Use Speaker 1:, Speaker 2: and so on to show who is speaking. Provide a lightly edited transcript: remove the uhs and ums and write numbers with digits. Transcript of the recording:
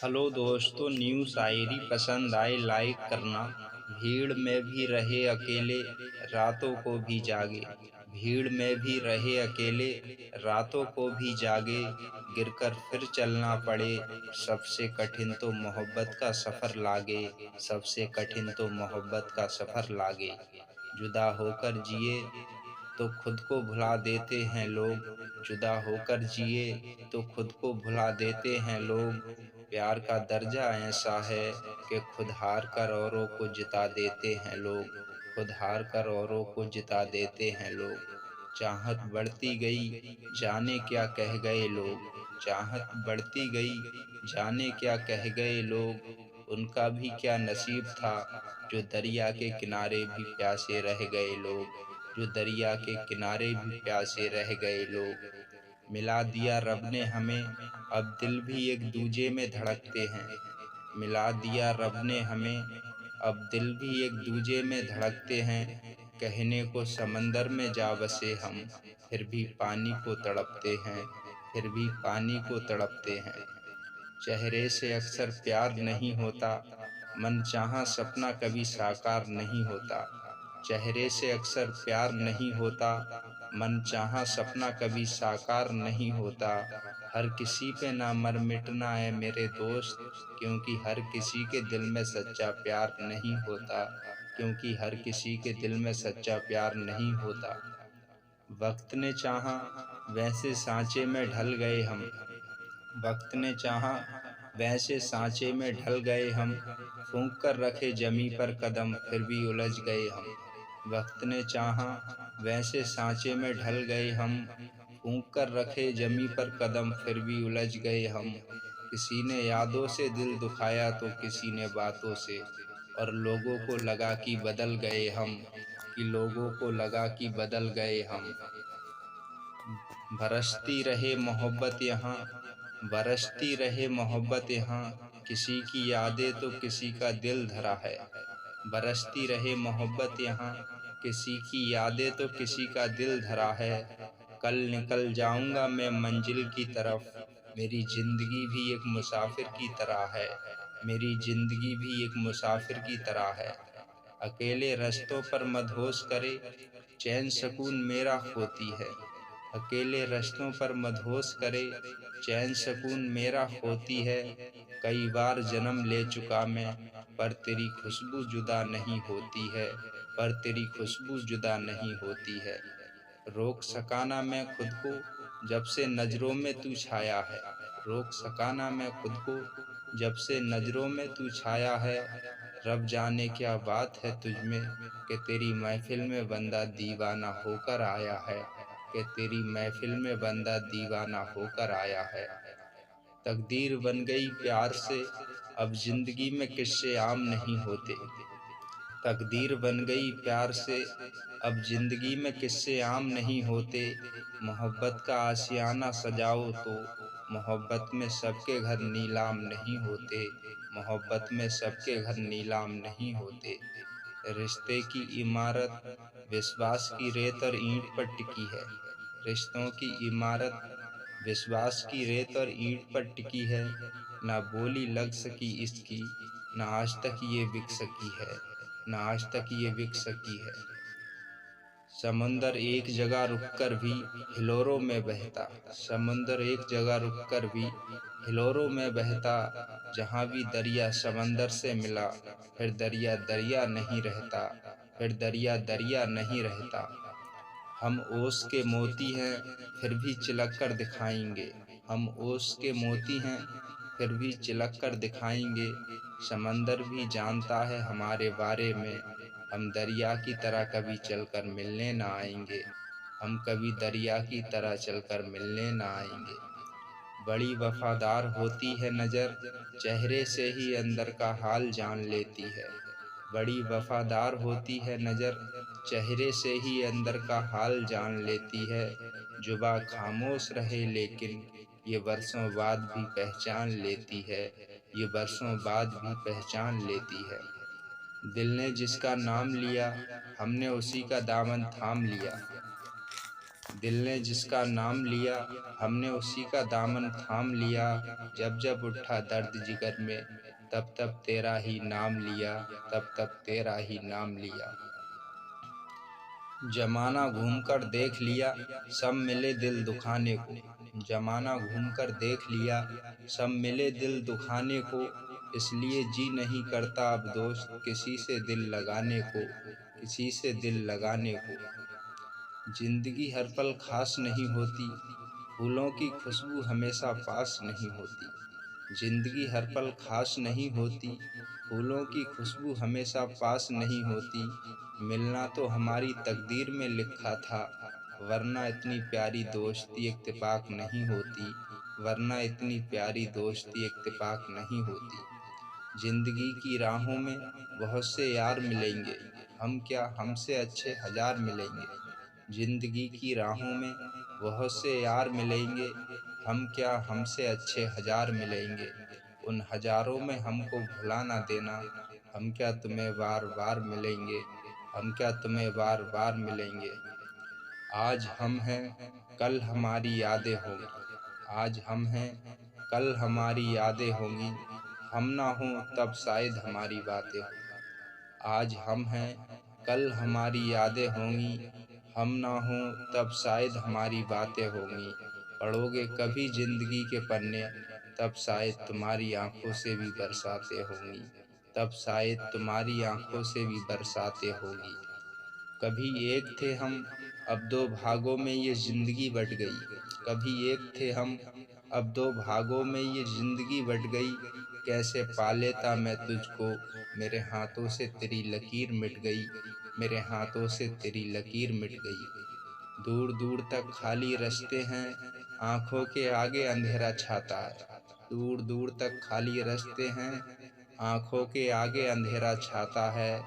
Speaker 1: Hello दोस्तों, new शायरी पसंद आए लाइक करना। भीड़ में भी रहे अकेले, रातों को भी जागे। भीड़ में भी रहे अकेले, रातों को भी जागे। गिरकर फिर चलना पड़े, सबसे कठिन तो मोहब्बत का सफ़र लागे। सबसे कठिन तो मोहब्बत का सफ़र लागे। जुदा होकर जिए तो खुद को भुला देते हैं लोग। जुदा होकर जिए तो खुद को भुला देते हैं लोग। प्यार का दर्जा ऐसा है कि खुद हार कर औरों को जिता देते हैं लोग। खुद हार कर औरों को जिता देते हैं लोग। चाहत बढ़ती गई, जाने क्या कह गए लोग। चाहत बढ़ती गई, जाने क्या कह गए लोग। उनका भी क्या नसीब था, जो दरिया के किनारे भी प्यासे रह गए लोग। जो दरिया के किनारे भी प्यासे रह गए लोग। मिला दिया रब ने हमें, अब दिल भी एक दूजे में धड़कते हैं। मिला दिया रब ने हमें, अब दिल भी एक दूजे में धड़कते हैं। कहने को समंदर में जा बसे हम, फिर भी पानी को तड़पते हैं। फिर भी पानी को तड़पते हैं। चेहरे से अक्सर प्यार नहीं होता, मन चाहा सपना कभी साकार नहीं होता। चेहरे से अक्सर प्यार नहीं होता, मन चाहा सपना कभी साकार नहीं होता। हर किसी पे ना मर मिटना है मेरे दोस्त, क्योंकि हर किसी के दिल में सच्चा प्यार नहीं होता। क्योंकि हर किसी के दिल में सच्चा प्यार नहीं होता। वक्त ने चाहा, वैसे सांचे में ढल गए हम। वक्त ने चाहा, वैसे सांचे में ढल गए हम। फूंक कर रखे जमी पर कदम, फिर भी उलझ गए हम। वक्त ने चाहा, वैसे सांचे में ढल गए हम। फूंक कर रखे जमी पर कदम, फिर भी उलझ गए हम। किसी ने यादों से दिल दुखाया तो किसी ने बातों से, और लोगों को लगा कि बदल गए हम। कि लोगों को लगा कि बदल गए हम। बरसती रहे मोहब्बत यहाँ, बरसती रहे मोहब्बत यहाँ। किसी की यादें तो किसी का दिल धरा है। बरसती रहे मोहब्बत यहाँ, किसी की यादें तो किसी का दिल धरा है। कल निकल जाऊंगा मैं मंजिल की तरफ, मेरी जिंदगी भी एक मुसाफिर की तरह है। मेरी जिंदगी भी एक मुसाफिर की तरह है। अकेले रास्तों पर मदहोश करे, चैन सुकून मेरा खोती है। अकेले रास्तों पर मदहोश करे, चैन सुकून मेरा खोती है। कई बार जन्म ले चुका मैं, पर तेरी खुशबू जुदा नहीं होती है। पर तेरी खुशबू जुदा नहीं होती है। रोक सका ना मैं खुद को, जब से नजरों में तू छाया है। रोक सका ना मैं खुद को, जब से नजरों में तू छाया है। रब जाने क्या बात है तुझ में, कि तेरी महफिल में बंदा दीवाना होकर आया है। कि तेरी महफिल में बंदा दीवाना होकर आया है। तकदीर बन गई प्यार से, अब जिंदगी में किस्से आम नहीं होते। तकदीर बन गई प्यार से, अब जिंदगी में किस्से आम नहीं होते। मोहब्बत का आशियाना सजाओ तो, मोहब्बत में सबके घर नीलाम नहीं होते। मोहब्बत में सबके घर नीलाम नहीं होते। रिश्ते की इमारत विश्वास की रेत और ईंट पर टिकी है। रिश्तों की इमारत विश्वास की रेत और ईंट पर टिकी है। ना बोली लग सकी इसकी, ना आज तक ये बिक सकी है। ना आज तक ये बिक सकी है। समुंदर एक जगह रुककर भी हिलोरों में बहता। समुंदर एक जगह रुककर भी हिलोरों में बहता। जहाँ भी दरिया समंदर से मिला, फिर दरिया दरिया नहीं रहता। फिर दरिया दरिया नहीं रहता। हम ओस के मोती हैं, फिर भी चिलक कर दिखाएंगे। हम ओस के मोती हैं, फिर भी चिलक कर दिखाएंगे। समंदर भी जानता है हमारे बारे में, हम दरिया की तरह कभी चलकर मिलने ना आएंगे। हम कभी दरिया की तरह चलकर मिलने ना आएंगे। बड़ी वफादार होती है नज़र, चेहरे से ही अंदर का हाल जान लेती है। बड़ी वफादार होती है नज़र, चेहरे से ही अंदर का हाल जान लेती है। जुबा खामोश रहे लेकिन ये बरसों बाद भी पहचान लेती है। ये बरसों बाद भी पहचान लेती है। दिल ने जिसका नाम लिया, हमने उसी का दामन थाम लिया। दिल ने जिसका नाम लिया हमने उसी का दामन थाम लिया। जब जब उठा दर्द जिगर में तब तब तेरा ही नाम लिया, तब तब तेरा ही नाम लिया। जमाना घूमकर देख लिया सब मिले दिल दुखाने को, जमाना घूमकर देख लिया सब मिले दिल दुखाने को। इसलिए जी नहीं करता अब दोस्त किसी से दिल लगाने को, किसी से दिल लगाने को। जिंदगी हर पल खास नहीं होती, फूलों की खुशबू हमेशा पास नहीं होती। जिंदगी हर पल खास नहीं होती, फूलों की खुशबू हमेशा पास नहीं होती। मिलना तो हमारी तकदीर में लिखा था, वरना इतनी प्यारी दोस्ती इत्तेफाक नहीं होती, वरना इतनी प्यारी दोस्ती इत्तेफाक नहीं होती। जिंदगी की राहों में बहुत से यार मिलेंगे, हम क्या हमसे अच्छे हजार मिलेंगे। जिंदगी की राहों में बहुत से यार मिलेंगे, हम क्या हमसे अच्छे हजार मिलेंगे। उन हजारों में हमको भुला ना देना, हम क्या तुम्हें बार बार मिलेंगे, हम क्या तुम्हें बार बार मिलेंगे। आज हम हैं कल हमारी यादें होंगी, आज हम हैं कल हमारी यादें होंगी। हम ना हों तब शायद हमारी बातें हों। आज हम हैं कल हमारी यादें होंगी, हम ना हों तब शायद हमारी बातें होंगी। पढ़ोगे कभी जिंदगी के पन्ने तब शायद तुम्हारी आंखों से भी बरसातें होंगी, तब शायद तुम्हारी आंखों से भी बरसातें होंगी। कभी एक थे हम अब दो भागों में ये जिंदगी बट गई, कभी एक थे हम अब दो भागों में ये जिंदगी बट गई। कैसे पा लेता मैं तुझको, मेरे हाथों से तेरी लकीर मिट गई, मेरे हाथों से तेरी लकीर मिट गई। दूर दूर तक खाली रास्ते हैं, आंखों के आगे अंधेरा छाता है। दूर दूर तक खाली रास्ते हैं, आंखों के आगे अंधेरा छाता है।